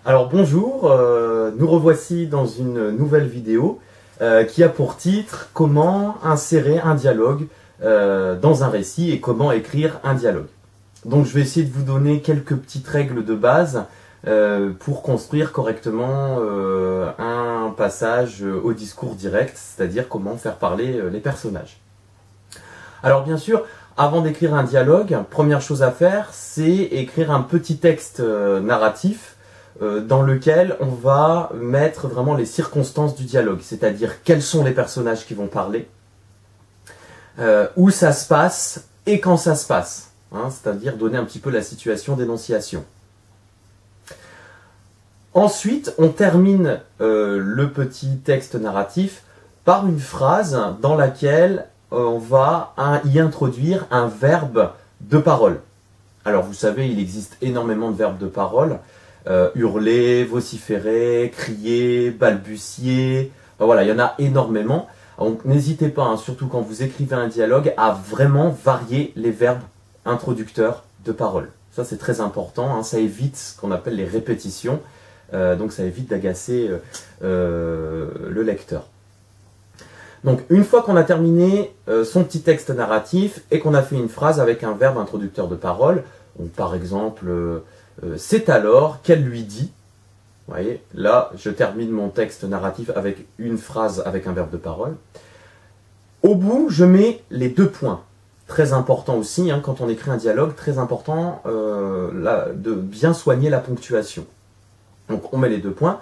Alors bonjour, nous revoici dans une nouvelle vidéo qui a pour titre « Comment insérer un dialogue dans un récit et comment écrire un dialogue ». Donc je vais essayer de vous donner quelques petites règles de base pour construire correctement un passage au discours direct, c'est-à-dire comment faire parler les personnages. Alors bien sûr, avant d'écrire un dialogue, première chose à faire, c'est écrire un petit texte narratif dans lequel on va mettre vraiment les circonstances du dialogue, c'est-à-dire quels sont les personnages qui vont parler, où ça se passe et quand ça se passe, hein, c'est-à-dire donner un petit peu la situation d'énonciation. Ensuite, on termine le petit texte narratif par une phrase dans laquelle on va y introduire un verbe de parole. Alors vous savez, il existe énormément de verbes de parole. Hurler, vociférer, crier, balbutier, voilà, il y en a énormément. Donc n'hésitez pas, hein, surtout quand vous écrivez un dialogue, à vraiment varier les verbes introducteurs de parole. Ça c'est très important, hein, ça évite ce qu'on appelle les répétitions, donc ça évite d'agacer le lecteur. Donc une fois qu'on a terminé son petit texte narratif et qu'on a fait une phrase avec un verbe introducteur de parole, donc par exemple c'est alors qu'elle lui dit, vous voyez, là je termine mon texte narratif avec une phrase avec un verbe de parole. Au bout je mets les deux points, très important aussi, hein, quand on écrit un dialogue, très important de bien soigner la ponctuation. Donc on met les deux points.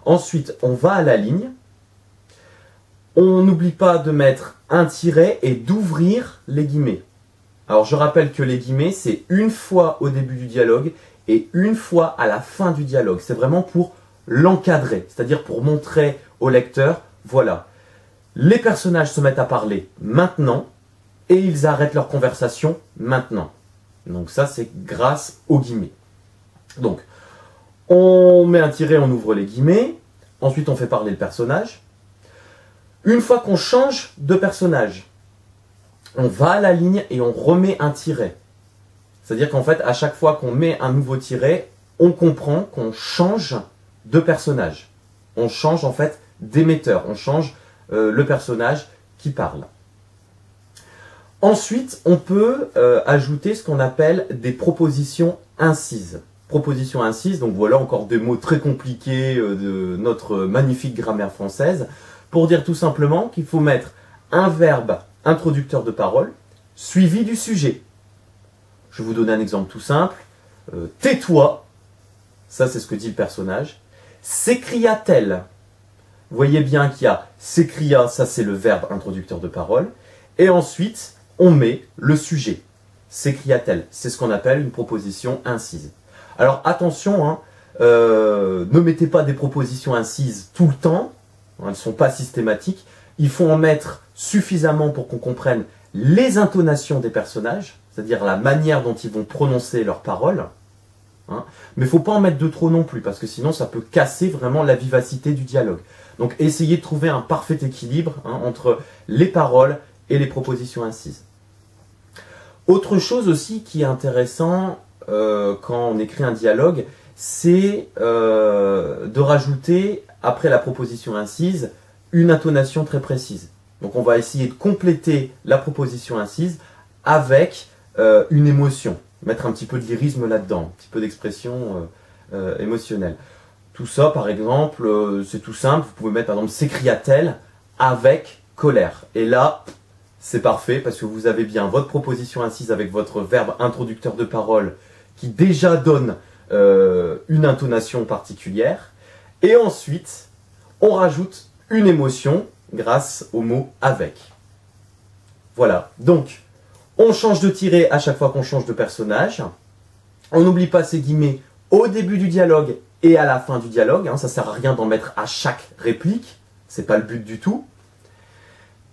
Ensuite, on va à la ligne. On n'oublie pas de mettre un tiret et d'ouvrir les guillemets. Alors, je rappelle que les guillemets, c'est une fois au début du dialogue et une fois à la fin du dialogue. C'est vraiment pour l'encadrer, c'est-à-dire pour montrer au lecteur, voilà, les personnages se mettent à parler maintenant et ils arrêtent leur conversation maintenant. Donc ça, c'est grâce aux guillemets. Donc, on met un tiret, on ouvre les guillemets. Ensuite, on fait parler le personnage. Une fois qu'on change de personnage, on va à la ligne et on remet un tiret. C'est-à-dire qu'en fait, à chaque fois qu'on met un nouveau tiret, on comprend qu'on change de personnage. On change en fait d'émetteur. On change le personnage qui parle. Ensuite, on peut ajouter ce qu'on appelle des propositions incises. Proposition incise, donc voilà encore des mots très compliqués de notre magnifique grammaire française, pour dire tout simplement qu'il faut mettre un verbe introducteur de parole suivi du sujet. Je vais vous donner un exemple tout simple. Tais-toi, ça c'est ce que dit le personnage. S'écria-t-elle. Vous voyez bien qu'il y a s'écria, ça c'est le verbe introducteur de parole, et ensuite on met le sujet. S'écria-t-elle, c'est ce qu'on appelle une proposition incise. Alors attention, hein, ne mettez pas des propositions incises tout le temps, hein, elles ne sont pas systématiques. Il faut en mettre suffisamment pour qu'on comprenne les intonations des personnages, c'est-à-dire la manière dont ils vont prononcer leurs paroles. Hein, mais il ne faut pas en mettre de trop non plus, parce que sinon ça peut casser vraiment la vivacité du dialogue. Donc essayez de trouver un parfait équilibre, hein, entre les paroles et les propositions incises. Autre chose aussi qui est intéressant quand on écrit un dialogue, c'est de rajouter, après la proposition incise, une intonation très précise. Donc on va essayer de compléter la proposition incise avec une émotion, mettre un petit peu de lyrisme là-dedans, un petit peu d'expression émotionnelle. Tout ça, par exemple, c'est tout simple, vous pouvez mettre par exemple « s'écria-t-elle » avec colère. Et là, c'est parfait parce que vous avez bien votre proposition incise avec votre verbe introducteur de parole qui déjà donne une intonation particulière. Et ensuite, on rajoute une émotion grâce au mot « avec ». Voilà, donc on change de tiret à chaque fois qu'on change de personnage. On n'oublie pas ces guillemets au début du dialogue et à la fin du dialogue. Hein, ça ne sert à rien d'en mettre à chaque réplique, c'est pas le but du tout.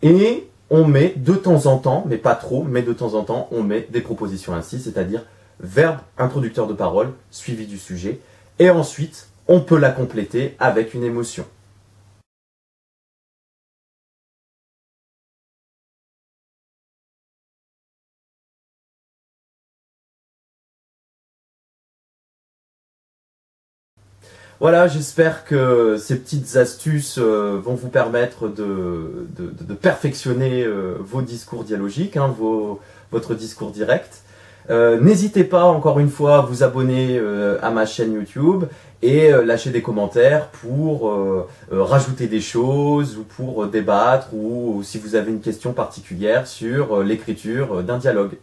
Et on met de temps en temps, mais pas trop, mais de temps en temps, on met des propositions incises, c'est-à-dire verbe introducteur de parole suivi du sujet Et ensuite, on peut la compléter avec une émotion. Voilà, j'espère que ces petites astuces vont vous permettre de perfectionner vos discours dialogiques, hein, votre discours direct. N'hésitez pas, encore une fois, à vous abonner à ma chaîne YouTube et lâcher des commentaires pour rajouter des choses ou pour débattre ou si vous avez une question particulière sur l'écriture d'un dialogue.